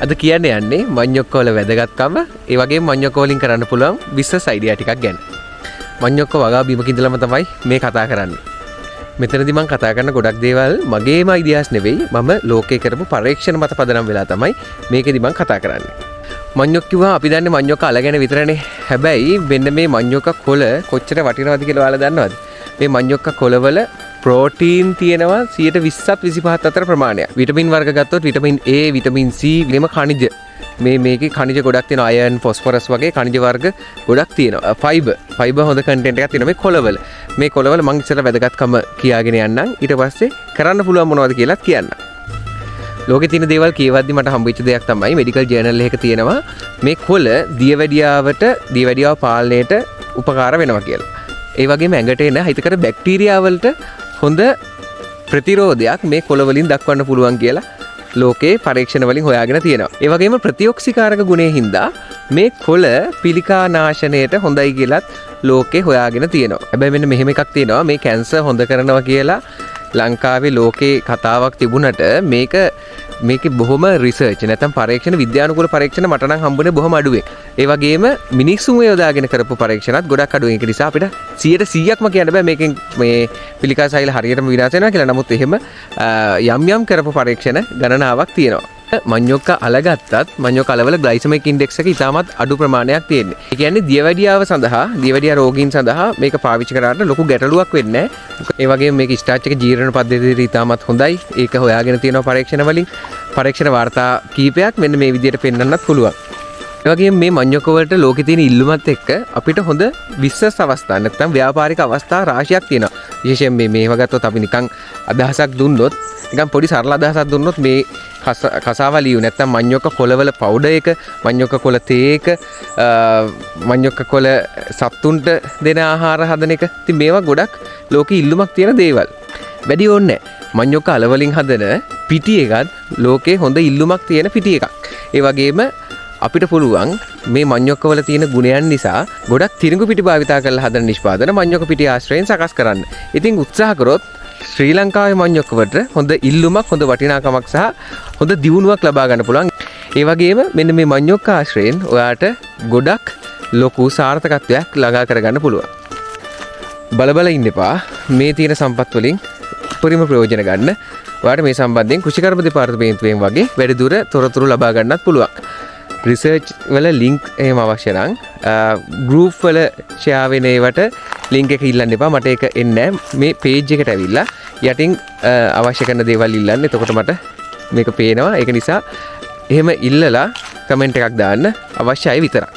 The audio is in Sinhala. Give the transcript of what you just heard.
අද කියන්න යන්නේ මඤ්ඤොක්ක වල වැදගත්කම, ඒ වගේම මඤ්ඤොක්ක වලින් කරන්න පුළුවන් බිස්නස් අයිඩියා ටිකක් ගැන. මඤ්ඤොක්ක වගා බීමක ඉඳලම තමයි මේ කතා කරන්නේ. මෙතනදී මම කතා කරන ගොඩක් දේවල් මගේම අයිඩියාස් නෙවෙයි, මම ලෝකේ කරපු පරීක්ෂණ මත පදනම් වෙලා තමයි මේකෙදි මම කතා කරන්නේ. මඤ්ඤොක් කිව්වා අපි දන්නේ මඤ්ඤොක්ක අල ගැන විතරනේ. හැබැයි මෙන්න මේ මඤ්ඤොක්ක කොළ කොච්චර වටිනවද කියලා ඔයාලා දන්නවද? මේ මඤ්ඤොක්ක කොළවල ප්‍රෝටීන් තියෙනවා 120ත් 25ත් අතර ප්‍රමාණයක්. විටමින් වර්ග ගත්තොත් විටමින් A, විටමින් C, වෙනම khනිජ. මේකේ khනිජ ගොඩක් තියෙනවා. අයර්න්, ෆොස්ෆරස් වගේ khනිජ වර්ග ගොඩක් තියෙනවා. ෆයිබර් හොඳ කන්ටෙන්ට් එකක් තියෙනවා මේ කොළවල. මේ කොළවල මම ඉස්සෙල්ලා වැදගත්කම කියාගෙන යන්නම්. ඊට පස්සේ කරන්න පුළුවන් මොනවද කියලාත් කියන්න. ලෝකේ තියෙන දේවල් කියවද්දි මට හම්බෙච්ච දෙයක් තමයි මෙඩිකල් ජර්නල් එකක තියෙනවා මේ කොළ දියවැඩියාව පාලනයට උපකාර වෙනවා කියලා. ඒ වගේම ඇඟට එන හිතකර බැක්ටීරියා වලට හොඳ ප්‍රතිරෝධයක් මේ කොළ වලින් දක්වන්න පුළුවන් කියලා ලෝකේ පරීක්ෂණ වලින් හොයාගෙන තියෙනවා. ඒ වගේම ප්‍රතිඔක්සිකාරක ගුණය හින්දා මේ කොළ පිළිකා නාශනයට හොඳයි කියලාත් ලෝකේ හොයාගෙන තියෙනවා. හැබැයි මෙන්න මෙහෙම එකක් තියෙනවා මේ කැන්සර් හොඳ කරනවා කියලා ලංකාවේ ලෝකේ කතාවක් තිබුණට මේකේ බොහොම රිසර්ච් නැත්නම් පරීක්ෂණ විද්‍යානුකූල පරීක්ෂණ මට නම් හම්බුනේ බොහොම අඩුවෙන්. ඒ වගේම මිනිස්සුන් යොදාගෙන කරපු පරීක්ෂණත් ගොඩක් අඩුවෙන්. ඒක නිසා අපිට 100%ක්ම කියන්න බෑ මේකෙන් මේ පිළිකා සෛල හරියටම විනාශ වෙනවා කියලා. නමුත් එහෙම යම් කරපු පරීක්ෂණ ගණනාවක් තියෙනවා. මඤ්ඤොක්ක අලගත්තත් මඤ්ඤොක්ක අලවල ග්ලයිසෙමික් ඉන්ඩෙක්ස් එක ඉතාමත් අඩු ප්‍රමාණයක් තියෙන්නේ. ඒ කියන්නේ දියවැඩියා රෝගීන් සඳහා මේක පාවිච්චි කරාට ලොකු ගැටලුවක් වෙන්නේ නැහැ. ඒ වගේම මේක ස්ටාර්ච් එක ජීර්ණ පද්ධතියට ඉතාමත් හොඳයි. ඒක හොයාගෙන තියෙනවා පරීක්ෂණ වලින්. පරීක්ෂණ වාර්තා කීපයක් මෙන්න මේ විදිහට පෙන්වන්නත් පුළුවන්. ඒ වගේම මේ මඤ්ඤොක්ක වලට ලෝකේ තියෙන ඉල්ලුමත් එක්ක අපිට හොඳ බිස්නස් අවස්ථා නැත්නම් ව්‍යාපාරික අවස්ථා රාශියක් තියෙනවා. විශේෂයෙන් මේව ගත්තොත් අපි නිකන් අදහසක් දුන්නොත් නිකන් පොඩි සරල අදහසක් දුන්නොත් මේ කසාවලියු නැත්නම් මඤ්ඤොක්ක කොළවල පවුඩර් එක, මඤ්ඤොක්ක කොළ තේ එක, මඤ්ඤොක්ක කොළ සත්තුන්ට දෙන ආහාර හදන එක. ඉතින් මේවා ගොඩක් ලෝකේ ඉල්ලුමක් තියෙන දේවල්. වැඩි ඕනේ නැහැ. මඤ්ඤොක්ක අල වලින් හදන පිටි එකත් ලෝකේ හොඳ ඉල්ලුමක් තියෙන පිටි එකක්. ඒ වගේම අපිට පුළුවන් මේ මඤ්ඤොක්ක වල තියෙන ගුණයන් නිසා ගොඩක් තිරිඟු පිටි භාවිතා කරලා හදන නිෂ්පාදන මඤ්ඤොක්ක පිටි ආශ්‍රයෙන් සකස් කරන්න. ඉතින් උත්සාහ කරොත් ශ්‍රී ලංකාවේ මඤ්ඤොක්ක වලට හොඳ ඉල්ලුමක්, හොඳ වටිනාකමක් සහ හොඳ දියුණුවක් ලබා ගන්න පුළුවන්. ඒ වගේම මෙන්න මේ මඤ්ඤොක්ක ආශ්‍රයෙන් ඔයාට ගොඩක් ලොකු සාර්ථකත්වයක් ළඟා කරගන්න පුළුවන්. බල ඉන්න එපා. මේ තියෙන සම්පත් වලින් උපරිම ප්‍රයෝජන ගන්න. ඔයාට මේ සම්බන්ධයෙන් කෘෂිකර්ම දෙපාර්තමේන්තුවෙන් වගේ වැඩිදුර තොරතුරු ලබා ගන්නත් පුළුවන්. රිසර්ච් වල ලින්ක් එහෙම අවශ්‍ය නම් ගෲප් වල ෂෙයා වෙන ඒවට ලින්ක් එක ඉල්ලන්න එපා. මට ඒක එන්නේ නැහැ. මේ පේජ් එකට ඇවිල්ලා යටින් අවශ්‍ය කරන දේවල් ඉල්ලන්න. එතකොට මට මේක පේනවා. ඒක නිසා එහෙම ඉල්ලලා කමෙන්ට් එකක් දාන්න අවශ්‍යයි විතරයි.